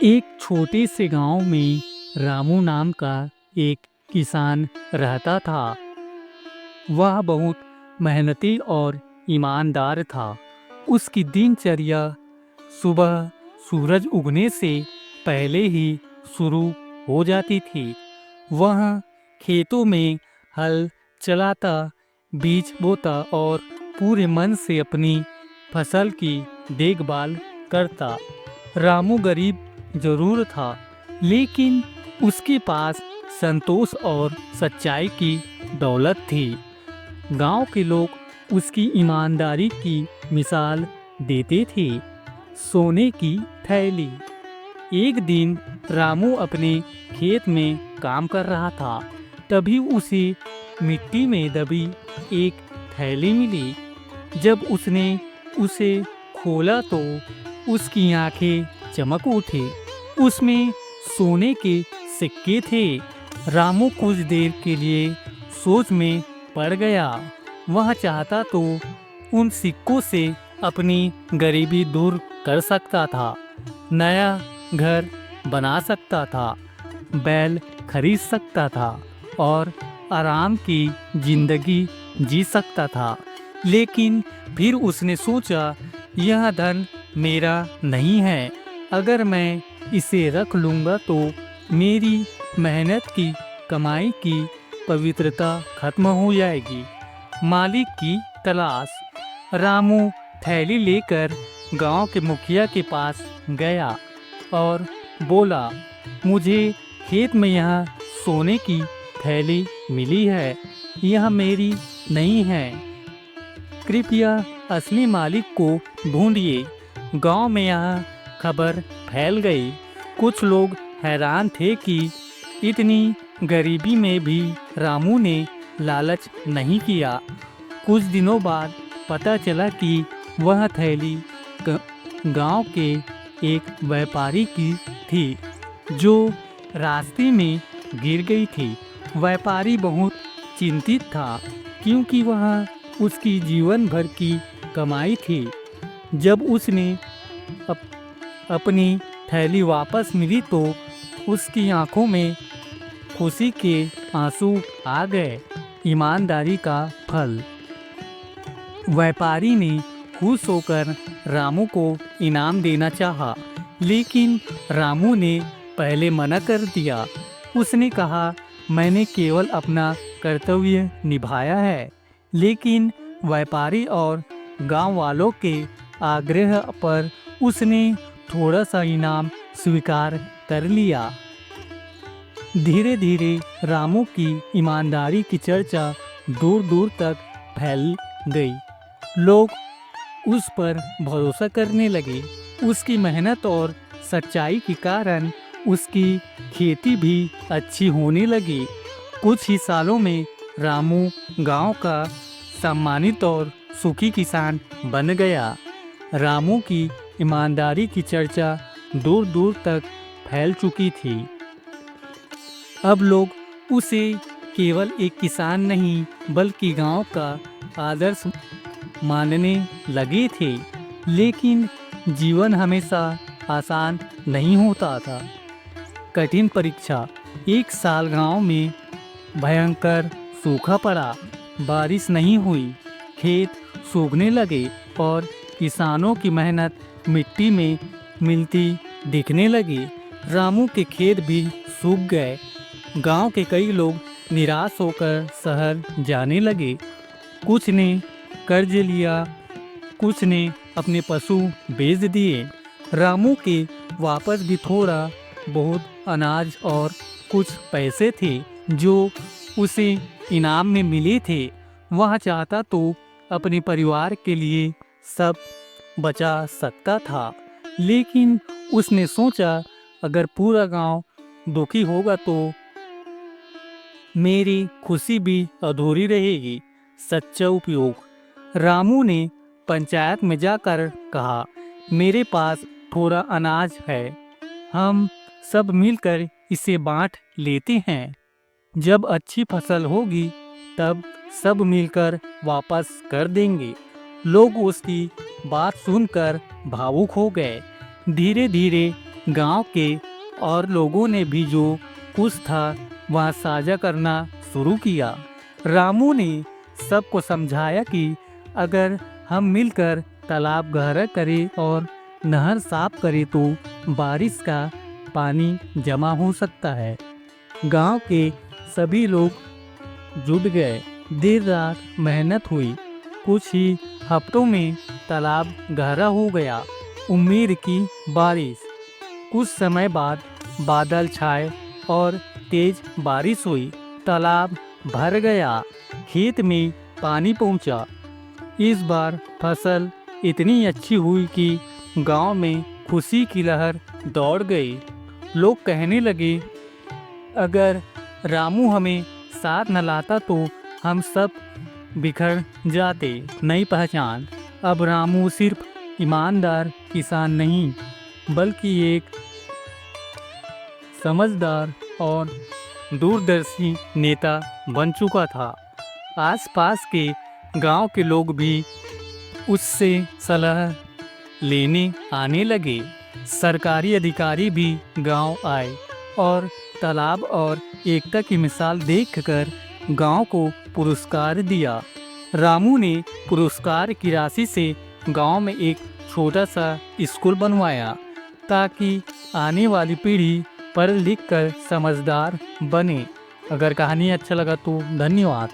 एक छोटे से गांव में रामू नाम का एक किसान रहता था। वह बहुत मेहनती और ईमानदार था। उसकी दिनचर्या सुबह सूरज उगने से पहले ही शुरू हो जाती थी। वह खेतों में हल चलाता, बीज बोता और पूरे मन से अपनी फसल की देखभाल करता। रामू गरीब जरूर था, लेकिन उसके पास संतोष और सच्चाई की दौलत थी। गांव के लोग उसकी ईमानदारी की मिसाल देते थे। सोने की थैली। एक दिन रामू अपने खेत में काम कर रहा था। तभी उसे मिट्टी में दबी एक थैली मिली। जब उसने उसे खोला तो उसकी आंखें चमक उठी। उसमें सोने के सिक्के थे। रामू कुछ देर के लिए सोच में पड़ गया। वह चाहता तो उन सिक्कों से अपनी गरीबी दूर कर सकता था, नया घर बना सकता था, बैल खरीद सकता था और आराम की जिंदगी जी सकता था। लेकिन फिर उसने सोचा, यह धन मेरा नहीं है। अगर मैं इसे रख लूँगा तो मेरी मेहनत की कमाई की पवित्रता खत्म हो जाएगी। मालिक की तलाश। रामू थैली लेकर गांव के मुखिया के पास गया और बोला, मुझे खेत में यह सोने की थैली मिली है। यह मेरी नहीं है। कृपया असली मालिक को ढूंढिए। गांव में यह खबर फैल गई। कुछ लोग हैरान थे कि इतनी गरीबी में भी रामू ने लालच नहीं किया। कुछ दिनों बाद पता चला कि वह थैली गांव के एक व्यापारी की थी, जो रास्ते में गिर गई थी। व्यापारी बहुत चिंतित था, क्योंकि वह उसकी जीवन भर की कमाई थी। जब उसने अपनी थैली वापस मिली तो उसकी आंखों में खुशी के आंसू आ गए। ईमानदारी का फल। व्यापारी ने खुश होकर रामू को इनाम देना चाहा, लेकिन रामू ने पहले मना कर दिया। उसने कहा, मैंने केवल अपना कर्तव्य निभाया है। लेकिन व्यापारी और गांव वालों के आग्रह पर उसने थोड़ा सा इनाम स्वीकार कर लिया। धीरे धीरे रामू की ईमानदारी की चर्चा दूर दूर तक फैल गई। लोग उस पर भरोसा करने लगे। उसकी मेहनत और सच्चाई के कारण उसकी खेती भी अच्छी होने लगी। कुछ ही सालों में रामू गांव का सम्मानित और सुखी किसान बन गया। रामू की ईमानदारी की चर्चा दूर दूर तक फैल चुकी थी। अब लोग उसे केवल एक किसान नहीं, बल्कि गांव का आदर्श मानने लगे थे। लेकिन जीवन हमेशा आसान नहीं होता था। कठिन परीक्षा। एक साल गांव में भयंकर सूखा पड़ा। बारिश नहीं हुई, खेत सूखने लगे और किसानों की मेहनत मिट्टी में मिलती दिखने लगी। रामू के खेत भी सूख गए। गांव के कई लोग निराश होकर शहर जाने लगे। कुछ ने कर्ज लिया, कुछ ने अपने पशु बेच दिए। रामू के वापस भी थोड़ा बहुत अनाज और कुछ पैसे थे, जो उसे इनाम में मिले थे। वह चाहता तो अपने परिवार के लिए सब बचा सकता था, लेकिन उसने सोचा, अगर पूरा गांव दुखी होगा तो मेरी खुशी भी अधूरी रहेगी। सच्चा उपयोग। रामू ने पंचायत में जाकर कहा, मेरे पास थोड़ा अनाज है, हम सब मिलकर इसे बांट लेते हैं। जब अच्छी फसल होगी तब सब मिलकर वापस कर देंगे। लोग उसकी बात सुनकर भावुक हो गए। धीरे धीरे गांव के और लोगों ने भी जो कुछ था वह साझा करना शुरू किया। रामू ने सबको समझाया कि अगर हम मिलकर तालाब गहरा करें और नहर साफ करें तो बारिश का पानी जमा हो सकता है। गांव के सभी लोग जुट गए। देर रात मेहनत हुई। कुछ ही हफ्तों में तालाब गहरा हो गया। उम्मीद की बारिश। कुछ समय बाद बादल छाए और तेज बारिश हुई। तालाब भर गया। खेत में पानी पहुंचा। इस बार फसल इतनी अच्छी हुई कि गांव में खुशी की लहर दौड़ गई। लोग कहने लगे, अगर रामू हमें साथ न लाता तो हम सब बिखर जाते। नई पहचान। अब रामू सिर्फ ईमानदार किसान नहीं बल्कि एक समझदार और दूरदर्शी नेता बन चुका था। आसपास के गांव के लोग भी उससे सलाह लेने आने लगे। सरकारी अधिकारी भी गांव आए और तालाब और एकता की मिसाल देखकर गांव को पुरस्कार दिया। रामू ने पुरस्कार की राशि से गांव में एक छोटा सा स्कूल बनवाया ताकि आने वाली पीढ़ी पढ़ लिख कर समझदार बने। अगर कहानी अच्छा लगा तो धन्यवाद।